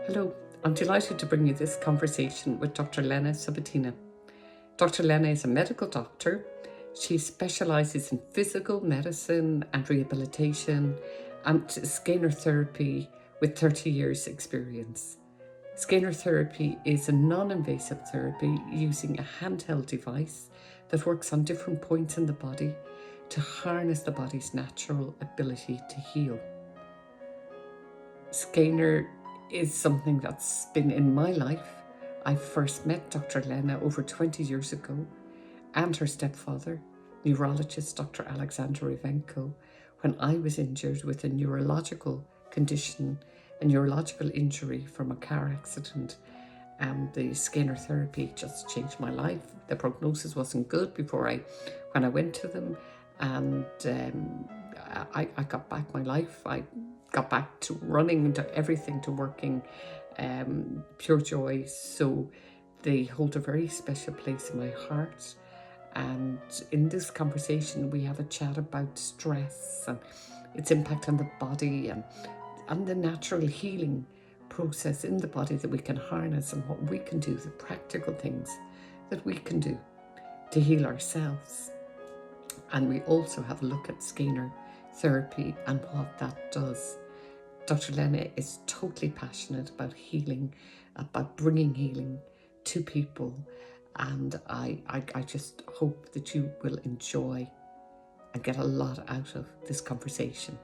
Hello, I'm delighted to bring you this conversation with Dr. Lena Subbotina. Dr. Lena is a medical doctor. She specialises in physical medicine and rehabilitation and scalar therapy with 30 years experience. Scalar therapy is a non-invasive therapy using a handheld device that works on different points in the body to harness the body's natural ability to heal. Scalar is something that's been in my life. I first met Dr. Lena over 20 years ago and her stepfather, neurologist Dr. Alexander Revenko, when I was injured with a neurological condition, a neurological injury from a car accident. And the scalar therapy just changed my life. The prognosis wasn't good when I went to them, and I got back my life. I got back to running, to everything, to working, pure joy. So they hold a very special place in my heart. And in this conversation, we have a chat about stress and its impact on the body and the natural healing process in the body that we can harness, and what we can do, the practical things that we can do to heal ourselves. And we also have a look at scalar therapy and what that does. Dr. Lena is totally passionate about healing, about bringing healing to people, and I just hope that you will enjoy and get a lot out of this conversation.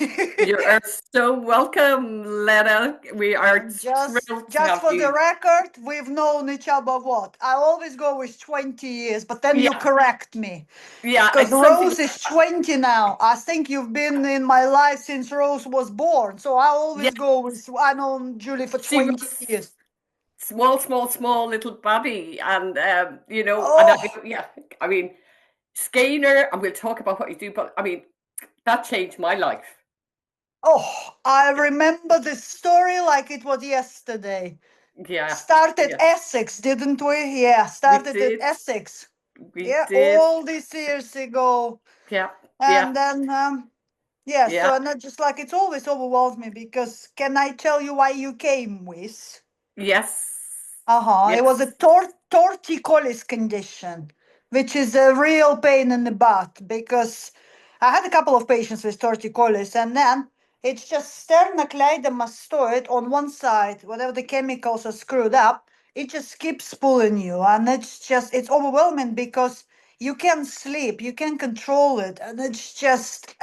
You are so welcome, Lena. We are thrilled to Just have for you. the record, we've known each other what? I always go with 20 years, but then you Yeah. correct me. Yeah, Because it's something. Rose is 20 now. I think you've been in my life since Rose was born. So I always Yeah, go with, I know Julie for she 20 was years. small little baby, and Oh, I mean, Scalar, and we'll talk about what you do, but I mean, that changed my life. I remember this story like it was yesterday. Yeah, Started yeah, Essex, didn't we? Yeah, we started at did, Essex. we Yeah, did. all these years ago. Yeah, yeah, And then yeah, yeah. so and that just like it's always overwhelmed me because can I tell you why you came with? Yes, It was a yes. torticollis condition, which is a real pain in the butt because I had a couple of patients with torticollis, and then it's just sternocleidomastoid on one side, whatever the chemicals are screwed up, it just keeps pulling you, and it's overwhelming because you can't sleep, you can't control it, and it's just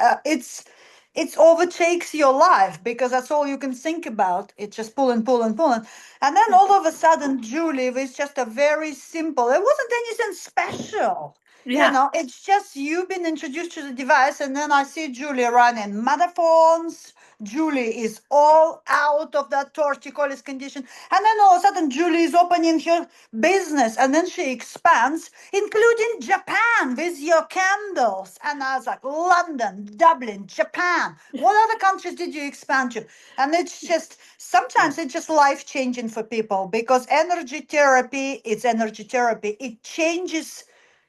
it overtakes your life because that's all you can think about. It's just pulling. And then all of a sudden, Julie was just a very simple, it wasn't anything special. Yeah, It's just you've been introduced to the device, and then I see Julie running marathons. Julie is all out of that torticollis condition. And then all of a sudden, Julie is opening her business, and then she expands, including Japan with your candles. And I was like, London, Dublin, Japan. What other countries did you expand to? And it's just, sometimes it's just life changing for people because energy therapy, it's energy therapy. It changes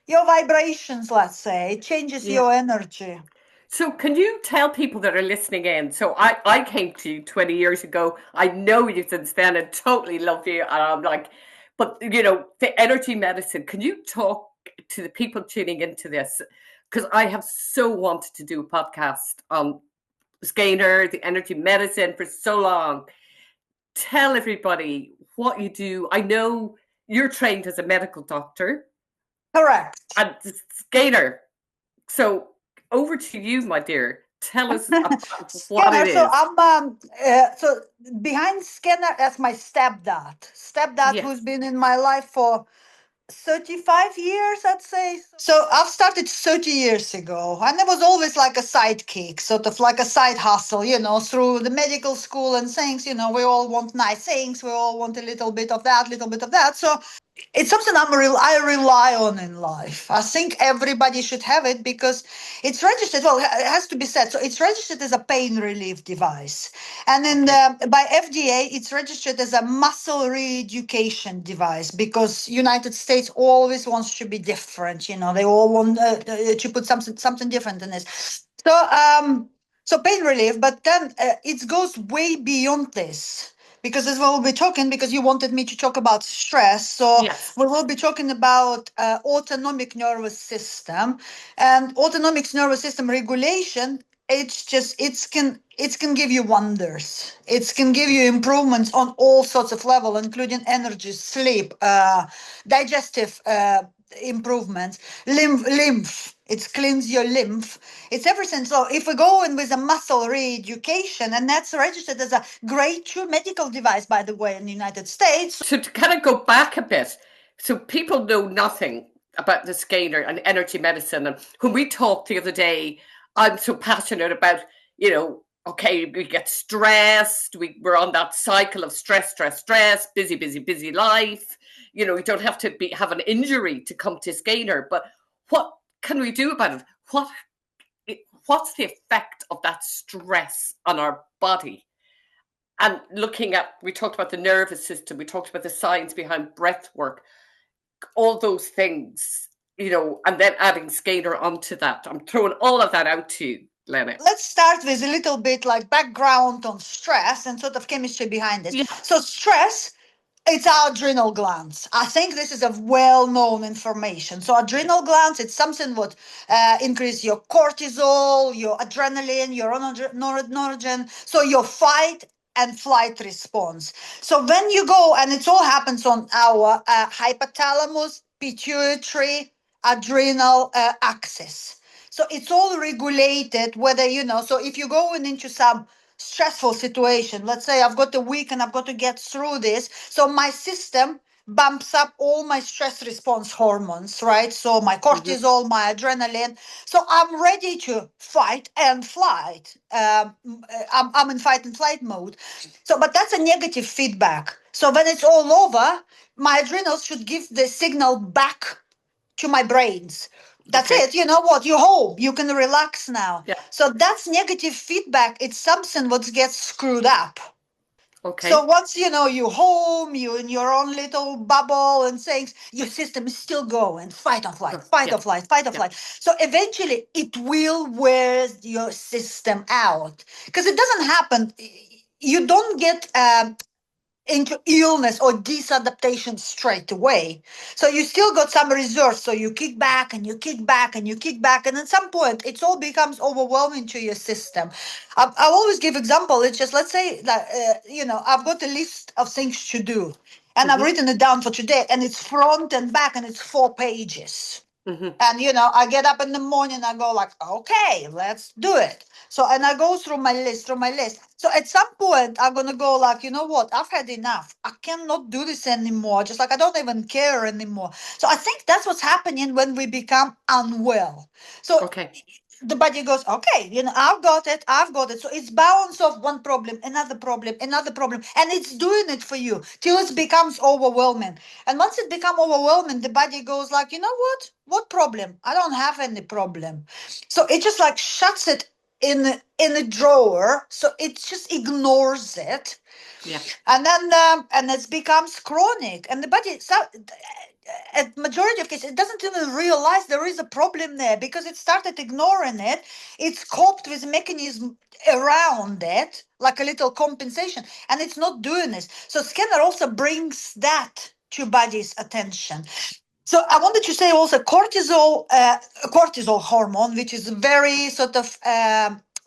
your vibrations, let's say, it changes yeah. your energy. So can you tell people that are listening in? So I came to you 20 years ago. I know you since then and totally love you. And I'm like, but the energy medicine, can you talk to the people tuning into this? Because I have so wanted to do a podcast on Scalar, the energy medicine for so long. Tell everybody what you do. I know you're trained as a medical doctor Correct. and Scalar. So over to you, my dear. Tell us about what it Scanner. So is. I'm so behind Scanner as my stepdad Yes. who's been in my life for 35 years, I'd say. So I've started 30 years ago, and it was always like a sidekick, sort of like a side hustle, through the medical school and things. We all want nice things, we all want a little bit of that, little bit of that. So it's something I rely on in life. I think everybody should have it because it's registered. Well, it has to be said. So it's registered as a pain relief device, and Okay. by FDA, it's registered as a muscle re-education device because United States always wants to be different. You know, they all want to put something different in this. So so pain relief, but then it goes way beyond this because as we'll be talking, because you wanted me to talk about stress, so Yes. we will be talking about autonomic nervous system and autonomic nervous system regulation. It's just it can give you wonders. It can give you improvements on all sorts of level, including energy, sleep, digestive improvements, lymph. It cleans your lymph. It's everything. So if we go in with a muscle re-education, and that's registered as a grade 2 medical device, by the way, in the United States. So to kind of go back a bit, so people know nothing about the scanner and energy medicine. And when we talked the other day, I'm so passionate about, okay, we get stressed. We're on that cycle of stress, stress, stress, busy, busy, busy life. You don't have to have an injury to come to scanner. But what can we do about it? What's the effect of that stress on our body? And we talked about the nervous system, we talked about the science behind breath work, all those things, and then adding scanner onto that. I'm throwing all of that out to you, Lena. Let's start with a little bit like background on stress and sort of chemistry behind this. Yeah. So stress, it's our adrenal glands. I think this is a well-known information. So Yeah. adrenal glands, it's something what increase your cortisol, your adrenaline, your noradrenaline, so your fight and flight response. So when you go, and it all happens on our hypothalamus, pituitary, adrenal axis. So it's all regulated whether, so if you're going into some stressful situation, let's say I've got a week and I've got to get through this. So my system bumps up all my stress response hormones, right? So my Mm-hmm. cortisol, my adrenaline. So I'm ready to fight and flight. I'm in fight and flight mode. So, but that's a negative feedback. So when it's all over, my adrenals should give the signal back to my brains. That's Okay. it. You know what? You're home. You can relax now. Yeah. So that's negative feedback. It's something what gets screwed up. So Okay. once you home, you in your own little bubble and things, your system is still going, fight or flight, fight Yeah. or flight, fight or Yeah. flight. So eventually it will wear your system out. Because it doesn't happen. You don't get into illness or disadaptation straight away. So you still got some reserves. So you kick back and you kick back and you kick back. And at some point, it all becomes overwhelming to your system. I always give example. It's just, let's say that, I've got a list of things to do. And I've Mm-hmm. written it down for today. And it's front and back and it's 4 pages. Mm-hmm. And I get up in the morning, I go like, okay, let's do it. So and I go through my list. So at some point I'm gonna go like, you know what, I've had enough. I cannot do this anymore. Just like I don't even care anymore. So I think that's what's happening when we become unwell. So Okay. the body goes, okay, I've got it. So it's bounce off one problem, another problem, and it's doing it for you till it becomes overwhelming. And once it becomes overwhelming, the body goes like, you know what? What problem? I don't have any problem. So it just like shuts it in a drawer. So it just ignores it, Yeah. and then and it becomes chronic, and the body at majority of cases it doesn't even realize there is a problem there because it started ignoring it. It's coped with mechanism around it like a little compensation, and it's not doing this. So scanner also brings that to body's attention. So I wanted to say also cortisol hormone, which is very sort of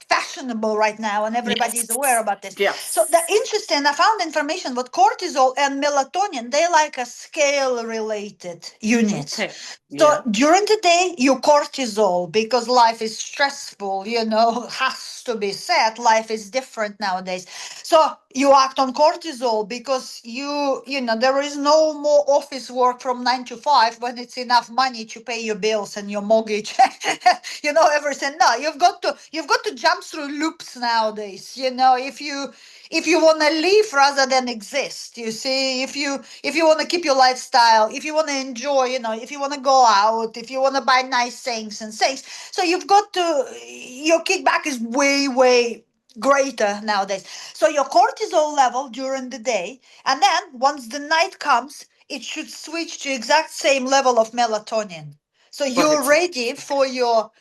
fashionable right now, and everybody is aware Yes. about this. So the Yes. interesting, I found information what cortisol and melatonin, they like a scale related units. Okay. So Yeah. during the day, your cortisol, because life is stressful, has to be said. Life is different nowadays. So you act on cortisol because there is no more office work from 9 to 5 when it's enough money to pay your bills and your mortgage, everything. No, you've got to jump comes through loops nowadays. If you want to live rather than exist, you see, if you want to keep your lifestyle, if you want to enjoy, if you want to go out, if you want to buy nice things and things, so you've got to, your kickback is way, way greater nowadays. So your cortisol level during the day, and then once the night comes, it should switch to exact same level of melatonin. So But you're it's ready for your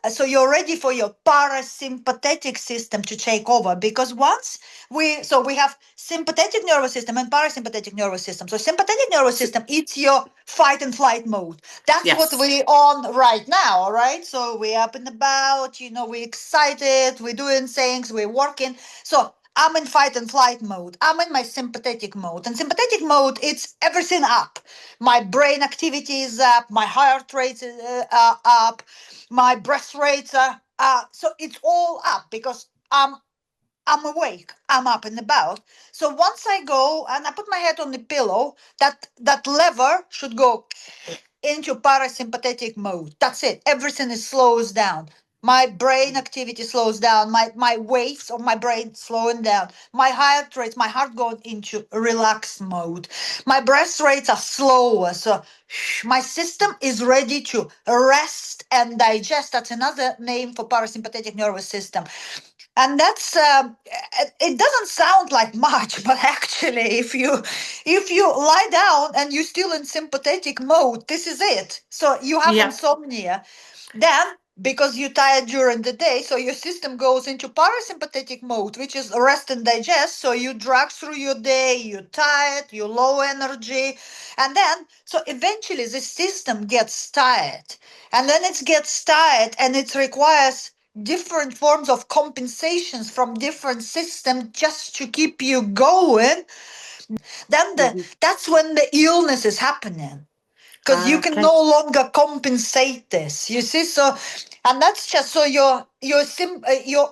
so you're ready for your parasympathetic system to take over, because once we have sympathetic nervous system and parasympathetic nervous system. So sympathetic nervous so, system, it's your fight and flight mode. That's what yes, we're on right now, all right? So we're up and about, we're excited, we're doing things, we're working. So I'm in fight and flight mode. I'm in my sympathetic mode. And sympathetic mode, it's everything up. My brain activity is up, my heart rate is up, my breath rates are so it's all up because I'm awake. I'm up and about. So once I go and I put my head on the pillow, that lever should go into parasympathetic mode. That's it. Everything is slows down. My brain activity slows down. My waves of my brain slowing down. My heart rates, my heart going into relaxed mode. My breath rates are slower. So my system is ready to rest and digest. That's another name for parasympathetic nervous system. And that's it doesn't sound like much, but actually if you lie down and you're still in sympathetic mode, this is it. So you have yeah, insomnia, then because you're tired during the day, so your system goes into parasympathetic mode, which is rest and digest. So you drag through your day, you're tired, you're low energy, and then so eventually the system gets tired, and then it gets tired and it requires different forms of compensations from different systems just to keep you going. Then hmm that's when the illness is happening, because you can okay, no longer compensate this, you see. So and that's just so your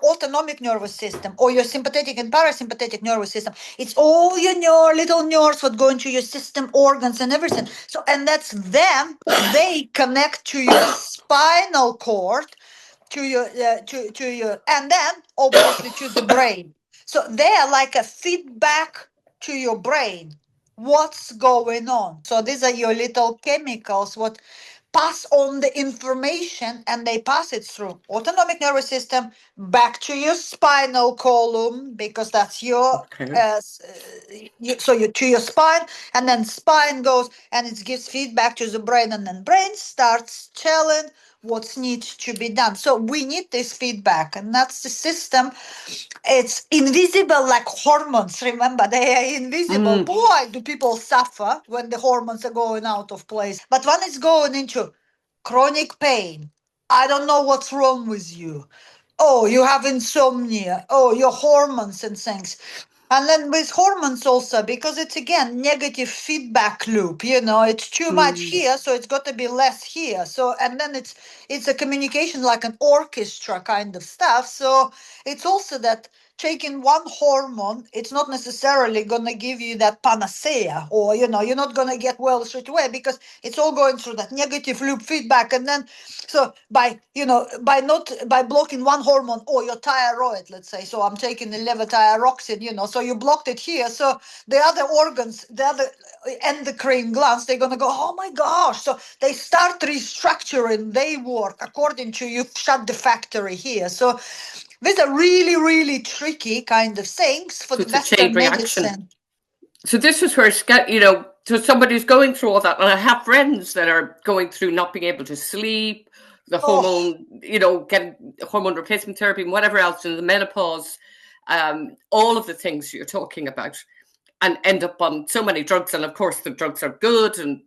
autonomic nervous system, or your sympathetic and parasympathetic nervous system, it's all your little nerves what go into your system organs and everything. So and that's them, they connect to your spinal cord, to your and then obviously to the brain. So they are like a feedback to your brain, what's going on. So these are your little chemicals what pass on the information, and they pass it through autonomic nervous system back to your spinal column, because that's your okay. so you to your spine, and then spine goes and it gives feedback to the brain, and then brain starts telling what needs to be done. So we need this feedback, and that's the system. It's invisible like hormones. Remember, they are invisible. Mm, Boy, do people suffer when the hormones are going out of place. But when it's going into chronic pain, I don't know what's wrong with you. Oh, you have insomnia. Oh, your hormones and things. And then with hormones also, because it's again negative feedback loop, it's too much mm, here, so it's got to be less here. So and then it's a communication like an orchestra kind of stuff. So it's also that taking one hormone, it's not necessarily gonna give you that panacea, or you're not gonna get well straight away, because it's all going through that negative loop feedback. And then so by blocking one hormone, or your thyroid, let's say, so I'm taking the levothyroxine, so you blocked it here, so the other organs, the other endocrine glands, they're gonna go, oh my gosh, so they start restructuring, they work according to, you've shut the factory here. So these are really, really tricky kind of things for so the it's a chain Western reaction. medicine. So this is where so somebody's going through all that, and I have friends that are going through not being able to sleep, the Oh, hormone, getting hormone replacement therapy and whatever else, in the menopause, all of the things you're talking about, and end up on so many drugs. And of course, the drugs are good, and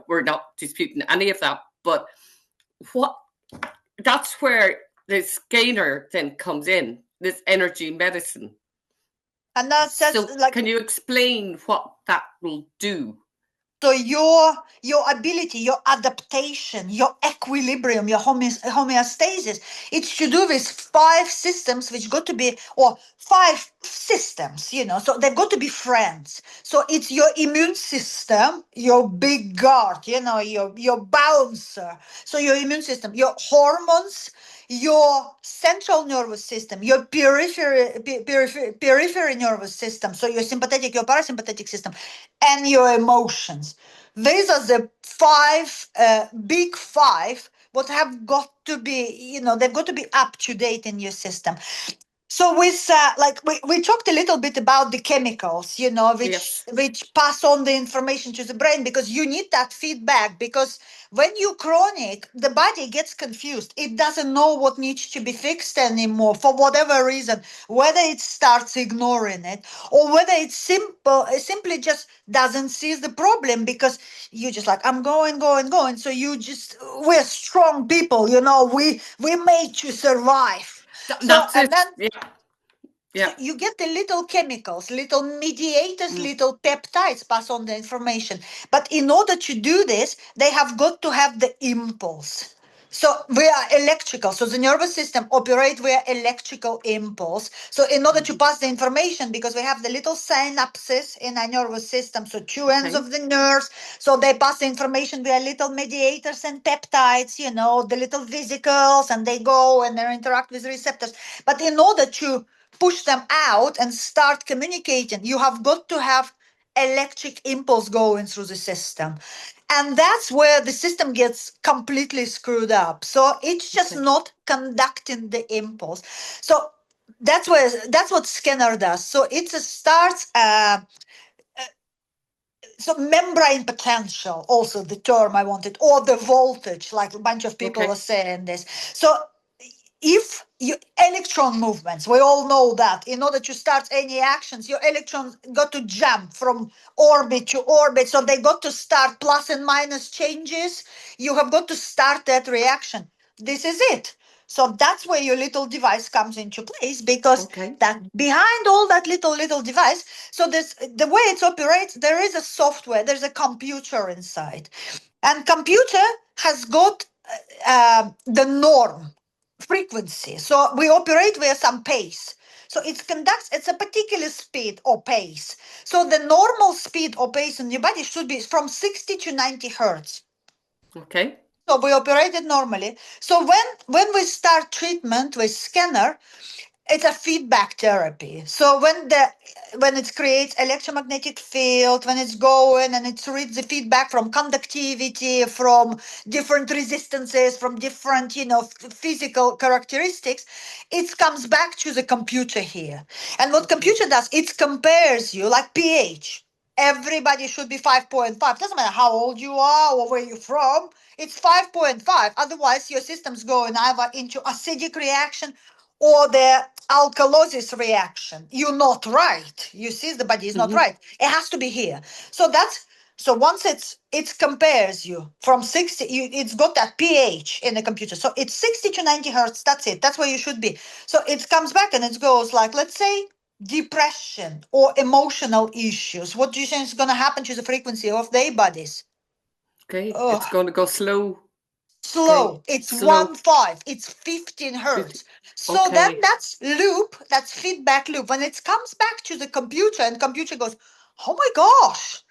we're not disputing any of that. But what that's where this gainer then comes in, this energy medicine. and that's So like, can you explain what that will do? so your ability, your adaptation, your equilibrium, your homeostasis, it's to do with five systems which got to be, or five systems, so they've got to be friends. So it's your immune system, your big guard, your bouncer. So your immune system, your hormones, your central nervous system, your periphery nervous system, so your sympathetic, your parasympathetic system, and your emotions. These are the five, big five, what have got to be, they've got to be up to date in your system. So with like we talked a little bit about the chemicals, which Yes. pass on the information to the brain, because you need that feedback. Because when you chronic, the body gets confused. It doesn't know what needs to be fixed anymore for whatever reason, whether it starts ignoring it, or whether it's simply just doesn't see the problem, because you just like, I'm going. So we're strong people, we made to survive. So That's and it. then Yeah. so Yeah. you get the little chemicals, little mediators, little peptides pass on the information. But in order to do this, they have got to have the impulse. So we are electrical. So the nervous system operate via electrical impulse. So in order to pass the information, because we have the little synapses in our nervous system, so two ends Okay. of the nerves, so they pass the information via little mediators and peptides, the little vesicles, and they go and they interact with receptors. But in order to push them out and start communicating, you have got to have electric impulse going through the system. And that's where the system gets completely screwed up. So it's just Okay. not conducting the impulse. So that's what scanner does. So it starts so membrane potential, also the term I wanted, or the voltage, like a bunch of people are Okay. saying this. So if you electron movements, we all know that in order to start any actions, your electrons got to jump from orbit to orbit. So they got to start plus and minus changes. You have got to start that reaction. This is it. So that's where your little device comes into place, because Okay. that behind all that little device, so this the way it operates, there is a software, there's a computer inside, and computer has got the norm frequency. So we operate with some pace. So it's a particular speed or pace. So the normal speed or pace in your body should be from 60 to 90 hertz. Okay. So we operate it normally. So when we start treatment with scanner, it's a feedback therapy. So when it creates electromagnetic field, when it's going and it reads the feedback from conductivity, from different resistances, from different physical characteristics, it comes back to the computer here. And what Okay. computer does, it compares you like pH. Everybody should be 5.5. Doesn't matter how old you are or where you're from. It's 5.5. Otherwise, your system's going either into acidic reaction or the alkalosis reaction. You're not right. You see, the body is not right. It has to be here. So once it compares you from 60, it's got that pH in the computer. So it's 60 to 90 hertz. That's it. That's where you should be. So it comes back and it goes like, let's say, depression or emotional issues. What do you think is going to happen to the frequency of their bodies? Okay. Oh, It's going to go slow. Okay. slow. It's Slow. 1.5. It's 15 50. hertz. So then Okay. that's loop, that's feedback loop. When it comes back to the computer and computer goes, oh my gosh,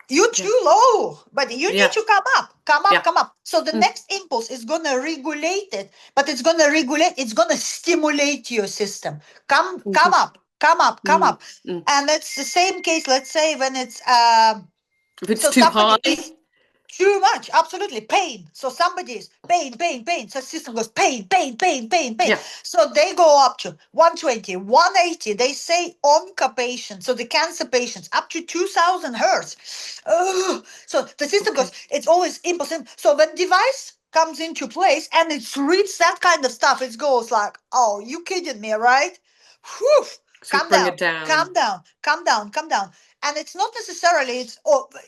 you're Yeah. too low, but you need Yeah. to come up, come up, Yeah. come up. So the next impulse is going to regulate it, but it's going to stimulate your system. Come up, come up, come Mm. up. Mm. And it's the same case, let's say, when it's, If it's so too somebody high. is too much, absolutely pain. So somebody is pain. So system goes pain. Yeah. So they go up to 120, 180. They say onco patients, so the cancer patients, up to 2000 hertz. Ugh. So the system goes, Okay. it's always impossible. So when device comes into place and it reads that kind of stuff, it goes like, oh, you kidding me, right? Whew. So Calm bring down, it down. calm down, calm down, calm down. And it's not necessarily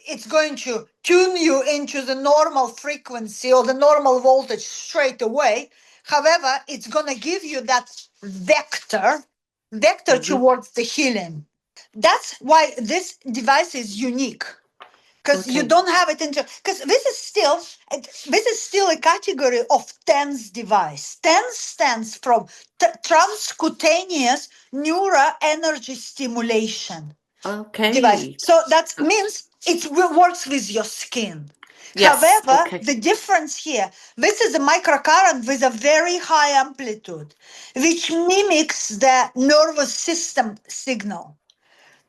it's going to tune you into the normal frequency or the normal voltage straight away. However, it's going to give you that vector Mm-hmm. towards the healing. That's why this device is unique, because you Okay. don't have it in, because this is still a category of TENS device. TENS stands from transcutaneous neuroenergy stimulation device. Okay. So that means it works with your skin. Yes. However, Okay. the difference here, this is a microcurrent with a very high amplitude, which mimics the nervous system signal.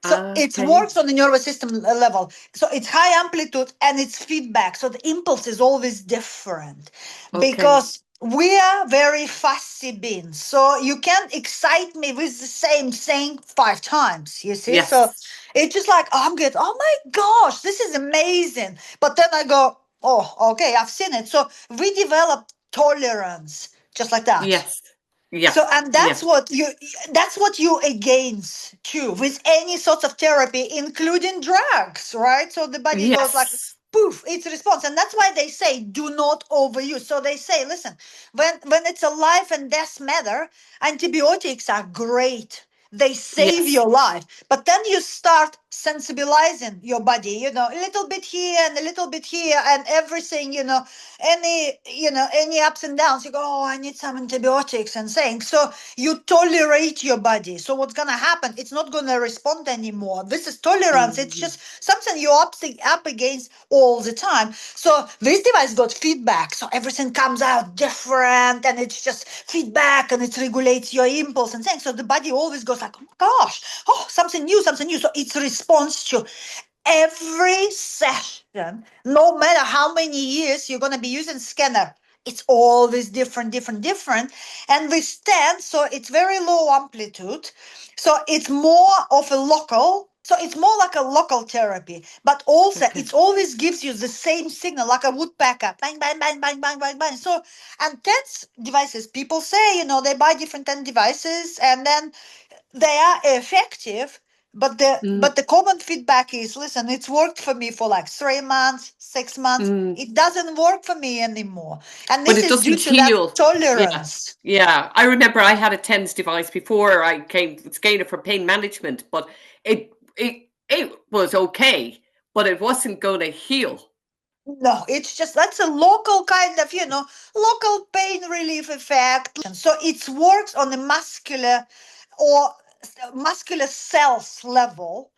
So it Okay. works on the nervous system level. So it's high amplitude and it's feedback. So the impulse is always different Okay. because we are very fussy beings. So you can't excite me with the same thing 5 times, you see? So Yes. it's just like, oh, I'm good. Oh my gosh, this is amazing. But then I go, oh, okay, I've seen it. So we develop tolerance just like that. Yes. So, Yes. and Yes. that's what you against too with any sort of therapy, including drugs, right? So the body goes like Yes. poof, it's a response. And that's why they say do not overuse. So they say, listen, when it's a life and death matter, antibiotics are great. They save Yes. your life. But then you start sensibilizing your body, a little bit here and a little bit here and everything, any ups and downs, you go, oh, I need some antibiotics and saying. So you tolerate your body. So what's gonna happen? It's not gonna respond anymore. This is tolerance. It's Mhm. just something you're up against all the time. So this device got feedback. So everything comes out different and it's just feedback and it regulates your impulse and things. So the body always goes like, oh my gosh, oh, something new, something new. So it's response to every session, no matter how many years you're going to be using scanner, it's always different. And with stand, so it's very low amplitude. So it's more of a local. So it's more like a local therapy, but also Okay. it always gives you the same signal, like a woodpecker, bang, bang, bang, bang, bang, bang, bang. So, and TENS devices, people say, they buy different TENS devices, and then they are effective, but the Mm. but the common feedback is, listen, it's worked for me for like 3 months, 6 months, Mm. it doesn't work for me anymore, and But this it is due doesn't to that heal. Yeah. tolerance. Yeah. I remember I had a TENS device before I came with Scanner for pain management, but it was okay, but it wasn't going to heal. No, it's just that's a local kind of, local pain relief effect. So it works on the or muscular cells level.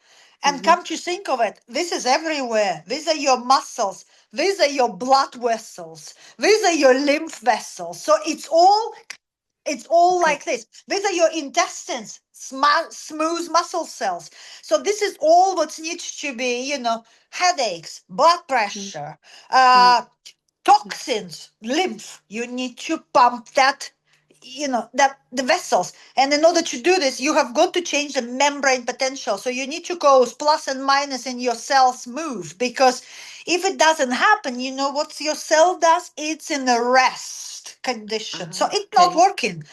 And Hmm. come to think of it, this is everywhere. These are your muscles. These are your blood vessels. These are your lymph vessels. So it's all Okay. like this. These are your intestines, smooth muscle cells. So this is all what needs to be, headaches, blood Mm. pressure, Mm. uh, toxins, lymph. You need to pump that, that the vessels. And in order to do this, you have got to change the membrane potential. So you need to go plus and minus in your cells move, because if it doesn't happen, what your cell does? It's in a rest condition. So it's not Okay. working.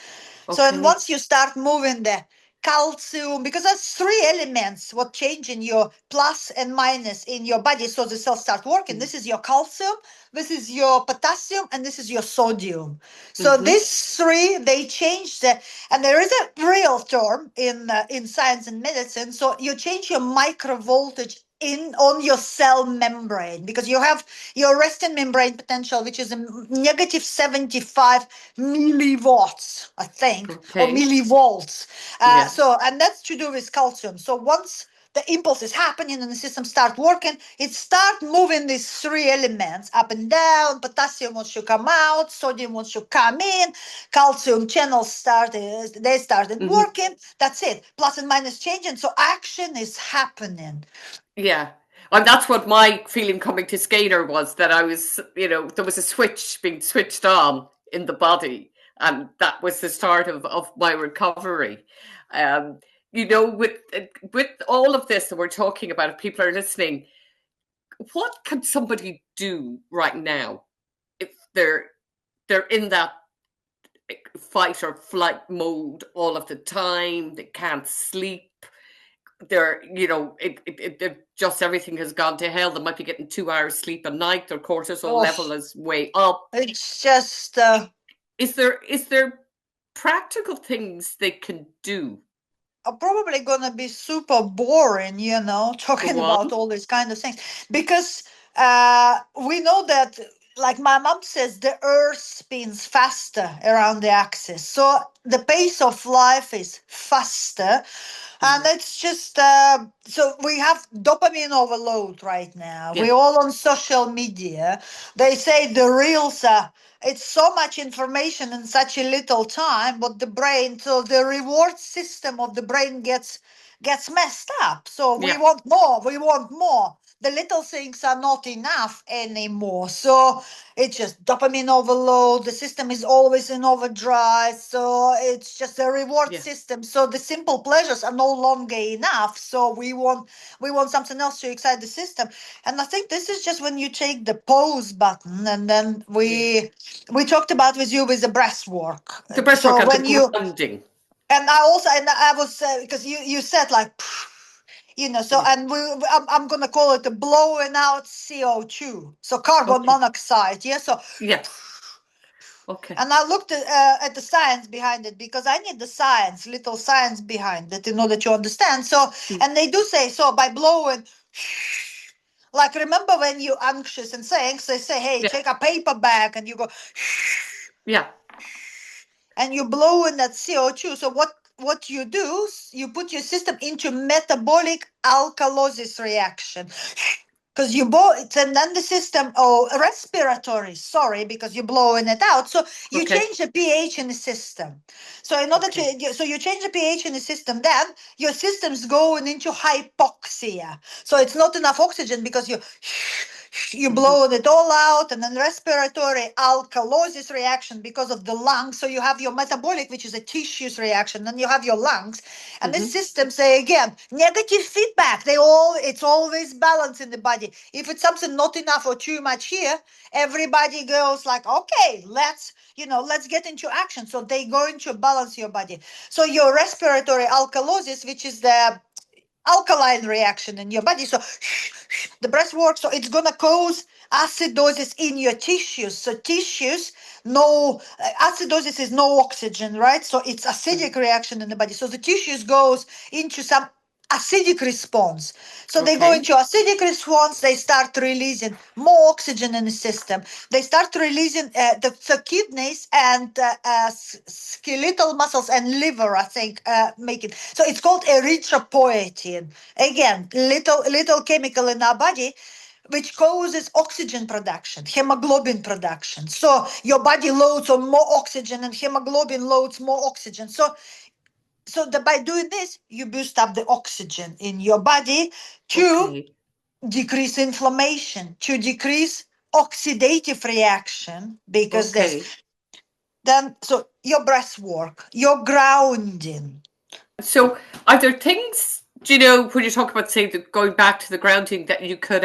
So, and Okay. once you start moving the calcium, because there's three elements what change in your plus and minus in your body, so the cells start working. Mm. This is your calcium, this is your potassium, and this is your sodium. So Hmm. these three, they change and there is a real term in science and medicine. So you change your microvoltage in on your cell membrane, because you have your resting membrane potential, which is a negative 75 milliwatts, I think, or Okay. millivolts. Yeah. And that's to do with calcium. So once the impulse is happening and the system start working, it start moving these three elements up and down. Potassium wants to come out, sodium wants to come in, calcium channels started Hmm. working. That's it. Plus and minus changing. So action is happening. Yeah. And that's what my feeling coming to Skater was, that I was, there was a switch being switched on in the body. And that was the start of my recovery. Um, with all of this that we're talking about, if people are listening, what can somebody do right now if they're in that fight or flight mode all of the time, they can't sleep, they're just everything has gone to hell, they might be getting 2 hours sleep a night, their cortisol Oh, level is way up. it's just Is there practical things they can do? are probably gonna be super boring, talking Go about on. all these kind of things, because we know that, like my mom says, the Earth spins faster around the axis, so the pace of life is faster, and Mhm. it's just so we have dopamine overload right now. Yeah, We're all on social media. They say the reels are, it's so much information in such a little time, but the brain, so the reward system of the brain gets messed up. So we yeah, want more, we want more. The little things are not enough anymore. So it's just dopamine overload. The system is always in overdrive. So it's just a reward yeah, system. So the simple pleasures are no longer enough. So we want something else to excite the system. And I think this is just when you take the pause button, and then yeah. we talked about with you with the breastwork. The breathwork So and the when you, grounding. and I also, and I was because you said like, so, Yeah. and I'm gonna call it the blowing out CO2, so carbon Okay. monoxide. Yeah. So, Yeah. Okay. and I looked at the science behind it, because I need the science, little science behind it, in order to understand. So, Mm. and they do say so by blowing. Like, remember when you're anxious and saying, they say, hey, Yeah. take a paper bag, and you go, Yeah. and you blow in that CO2. So what you do, you put your system into metabolic alkalosis reaction. Because you blow it, and then the system, respiratory, sorry, because you're blowing it out. So you Okay. change the pH in the system. So in order Okay. so you change the pH in the system, then your system's going into hypoxia. So it's not enough oxygen, because you Mm-hmm. blowing it all out, and then respiratory alkalosis reaction because of the lungs. So you have your metabolic, which is a tissues reaction, then you have your lungs, and the Mm-hmm. system say again negative feedback. It's always balance in the body. If it's something not enough or too much here, everybody goes like, okay, let's get into action. So they go into balance your body. So your respiratory alkalosis, which is the alkaline reaction in your body. So the breath works. So it's gonna cause acidosis in your tissues. So tissues, no acidosis is no oxygen, right? So it's acidic reaction in the body. So the tissues goes into some acidic response. So they go Okay. into acidic response. They start releasing more oxygen in the system. They start releasing the kidneys and skeletal muscles and liver, I think, make it. So it's called erythropoietin. Again, little chemical in our body, which causes oxygen production, hemoglobin production. So your body loads on more oxygen, and hemoglobin loads more oxygen. So by doing this, you boost up the oxygen in your body to Okay. decrease inflammation, to decrease oxidative reaction, because there's Okay. then, so your breath work, your grounding. So, are there things, do you know, when you talk about, say, going back to the grounding, that you could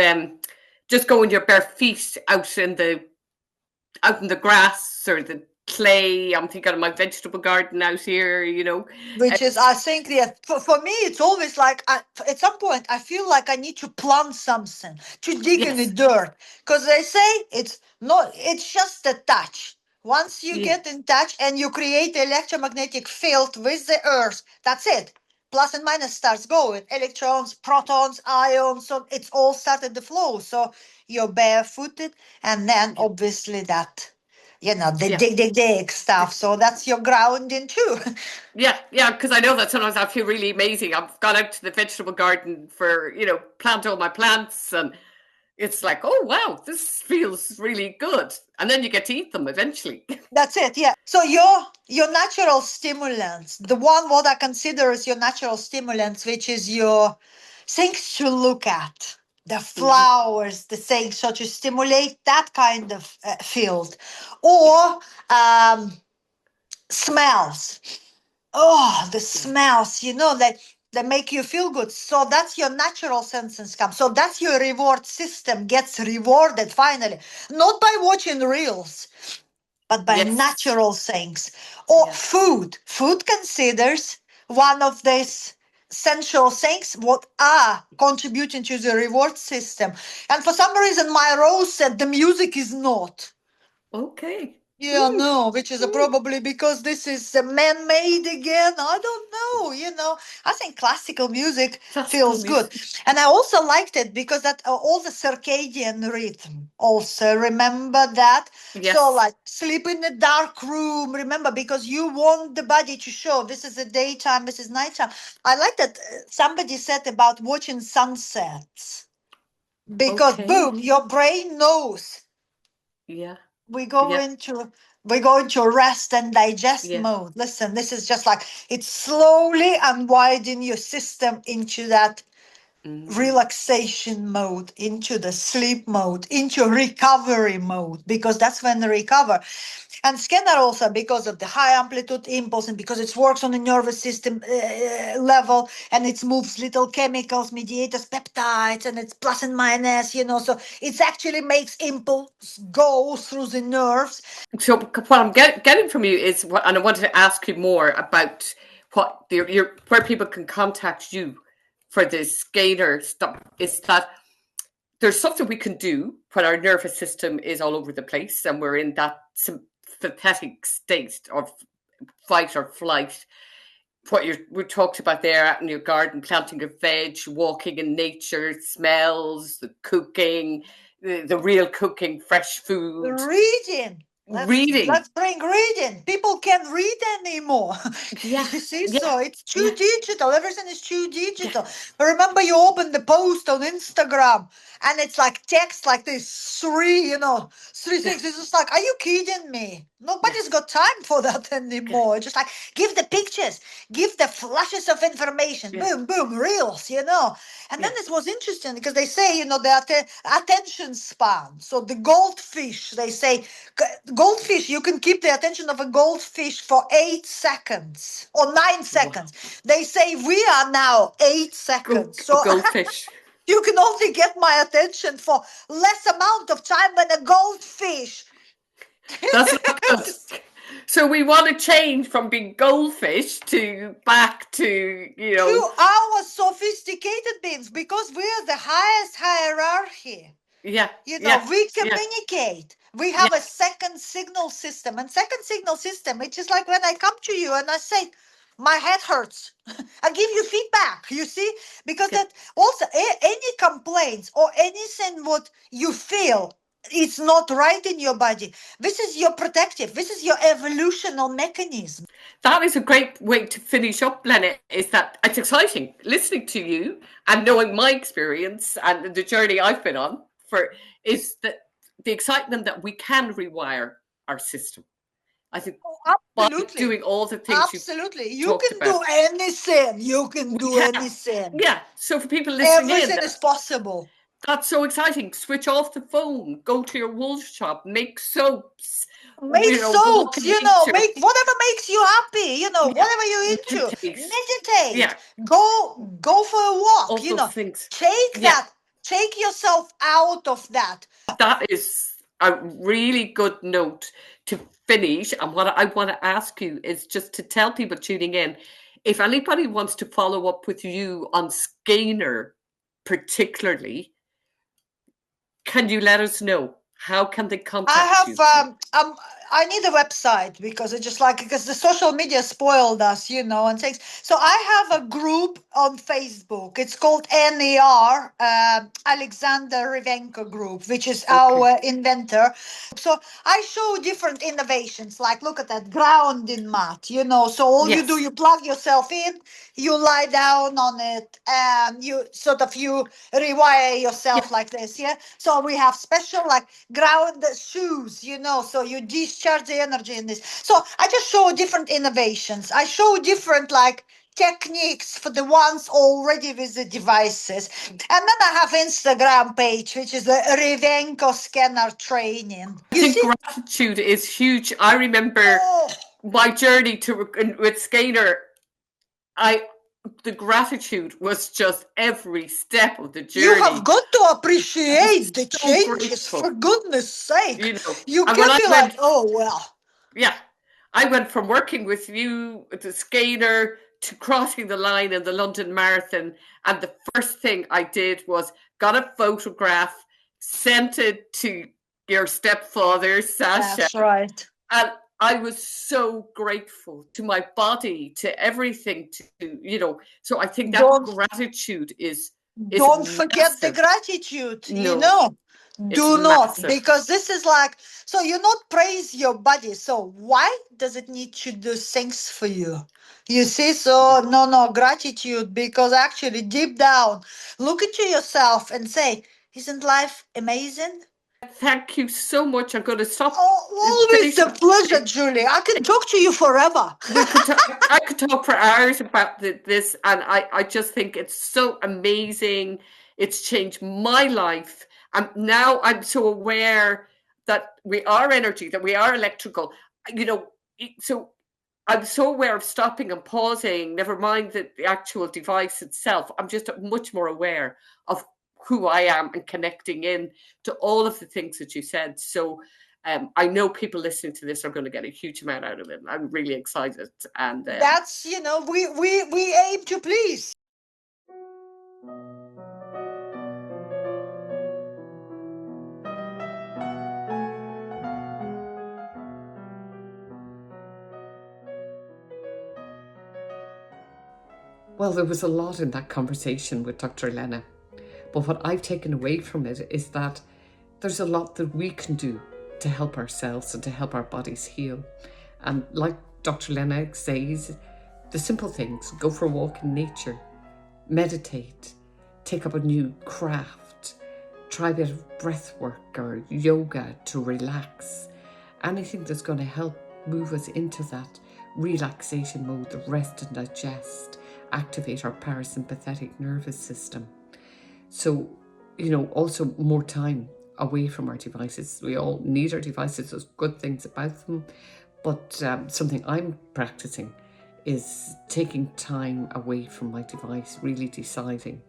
just go in your bare feet out in the grass or the clay? I'm thinking of my vegetable garden out here. Uh, Which is, I think, that for me, it's always like, at some point, I feel like I need to plant something, to dig in the yes. dirt. Because they say it's not, it's just a touch. Once you Yeah. get in touch and you create electromagnetic field with the earth, that's it. Plus and minus starts going. Electrons, protons, ions, so it's all started the flow. So you're barefooted, and then Yeah. obviously that, the Yeah. dig stuff. So that's your grounding too. Yeah, yeah, because I know that sometimes I feel really amazing. I've gone out to the vegetable garden for, plant all my plants, and it's like, oh wow, this feels really good. And then you get to eat them eventually. That's it, yeah. So your natural stimulants, the one what I consider as your natural stimulants, which is your things to look at, the Hmm. flowers, the things, so to stimulate that kind of field, or um, smells. Oh, the Yeah. smells, that make you feel good. So that's your natural senses come. So that's your reward system gets rewarded finally, not by watching reels, but by Yes. natural things. Or Yeah. food. Food considers one of these essential things what are contributing to the reward system. And for some reason, my rose said the music is not. Okay. Yeah, no, which is probably because this is man-made again. I don't know, I think classical music Classical feels good. music. And I also liked it because that all the circadian rhythm also, remember that? So Yes. like sleep in a dark room, remember, because you want the body to show this is the daytime, this is nighttime. I like that somebody said about watching sunsets because Okay. boom, your brain knows Yeah. we go Yeah. into we go into rest and digest Yeah. mode. Listen, this is just like it's slowly unwinding your system into that Mm. relaxation mode, into the sleep mode, into recovery mode, because that's when they recover. And scanner also, because of the high amplitude impulse and because it works on the nervous system level, and it moves little chemicals, mediators, peptides, and it's plus and minus, so it actually makes impulse go through the nerves. So what I'm getting from you is what, and I wanted to ask you more about what your where people can contact you for this scanner stuff. Is that there's something we can do when our nervous system is all over the place and we're in that sympathetic state of fight or flight. What we talked about there out in your garden, planting a veg, walking in nature, smells, the cooking, the real cooking, fresh food, Reading. Let's reading. bring reading. People can't read anymore. Yeah, You see, yeah, so it's too yeah, digital. Everything is too yeah, digital. Remember, you open the post on Instagram and it's like text like this three yeah, things. It's just like, are you kidding me? yeah, Nobody's got time for that yeah, anymore. Just like give the pictures, give the flashes of information. yeah, Boom, boom, reels. And then yeah, it was interesting because they say, the attention span. So the goldfish, they say, goldfish, you can keep the attention of a goldfish for 8 seconds or nine wow. seconds. They say we are now 8 seconds. So Goldfish. you can only get my attention for less amount of time than a goldfish. That's not good. So we want to change from being goldfish to back to, 2 hours sophisticated beings because we are the highest hierarchy. yeah, yeah, We yeah, communicate. We yeah, have a second signal system. And second signal system, it's just like when I come to you and I say, my head hurts. I give you feedback, you see? Because yeah. that also any complaints or anything what you feel it's not right in your body. This is your protective. This is your evolutional mechanism. That is a great way to finish up, Lena, is that it's exciting listening to you and knowing my experience and the journey I've been on for is that the excitement that we can rewire our system. I think by Absolutely. doing all the things you've Absolutely. You talked can about, do anything. You can we do can. anything. Yeah. So for people listening in, Everything is possible. that's so exciting. Switch off the phone, go to your wool shop, make soaps, Make walk soaps, in nature. make whatever makes you happy, Yeah. whatever you're into. Meditate. Meditate. Yeah. Go for a walk, All those things. Take Yeah. that, take yourself out of that. That is a really good note to finish. And what I want to ask you is just to tell people tuning in, if anybody wants to follow up with you on Skener particularly, can you let us know? How can they contact I you? have I need a website because it's just like because the social media spoiled us, and things. So I have a group on Facebook. It's called NER, Alexander Revenko Group, which is Okay. our inventor. So I show different innovations, like look at that grounding mat, So all you do, Yes. you plug yourself in, you lie down on it, and you sort of you rewire Yeah. yourself like this, yeah. So we have special like ground shoes, so you discharge the energy in this. So I just show different innovations. I show different like techniques for the ones already with the devices. And then I have Instagram page, which is the revenkoscenar training. I You think see? gratitude is huge. I remember Oh, my journey to with Skener. I the gratitude was just every step of the you have journey. got to I was appreciate the so changes, for grateful, goodness sake. You And when can I be like, went, oh, well. yeah, I went from working with you at the Skener to crossing the line in the London Marathon, and the first thing I did was got a photograph, sent it to your stepfather, Sasha, That's right. And I was so grateful to my body, to everything, so I think that Don't gratitude is don't forget the massive. gratitude, No, it's do not, massive. because this is like, so you not praise your body, so why does it need to do things for you? You see, so no gratitude, because actually deep down, look into yourself and say, isn't life amazing? Thank you so much. I'm going to stop. Oh, always a pleasure, Julie. I can talk to you forever. I could talk for hours about this, and I just think it's so amazing. It's changed my life, and now I'm so aware that we are energy, that we are electrical. So I'm so aware of stopping and pausing. Never mind the actual device itself. I'm just much more aware of who I am and connecting in to all of the things that you said. So I know people listening to this are going to get a huge amount out of it. I'm really excited. And That's, we aim to please. well, there was a lot in that conversation with Dr. Lena. But what I've taken away from it is that there's a lot that we can do to help ourselves and to help our bodies heal. And like Dr. Lena says, the simple things: go for a walk in nature, meditate, take up a new craft, try a bit of breath work or yoga to relax. Anything that's going to help move us into that relaxation mode, the rest and digest, activate our parasympathetic nervous system. So, also more time away from our devices. We all need our devices, there's good things about them. But something I'm practicing is taking time away from my device, really deciding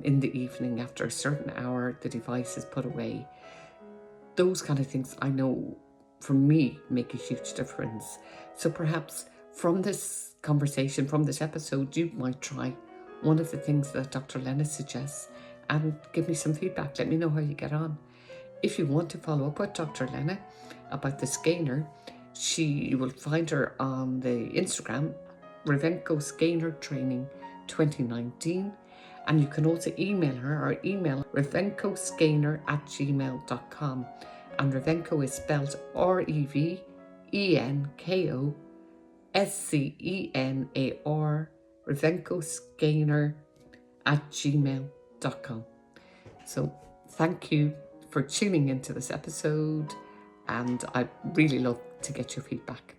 in the evening after a certain hour, the device is put away. Those kind of things I know for me make a huge difference. So perhaps from this conversation, from this episode, you might try one of the things that Dr. Lena suggests and give me some feedback. Let me know how you get on. If you want to follow up with Dr. Lena about the scanner, you will find her on the Instagram, revenkoscenar training 2019. And you can also email her or email revenkoscenar@gmail.com. And Revenko is spelled REVENKOSCENAR, revenkoscenar@gmail.com. So thank you for tuning into this episode, and I'd really love to get your feedback.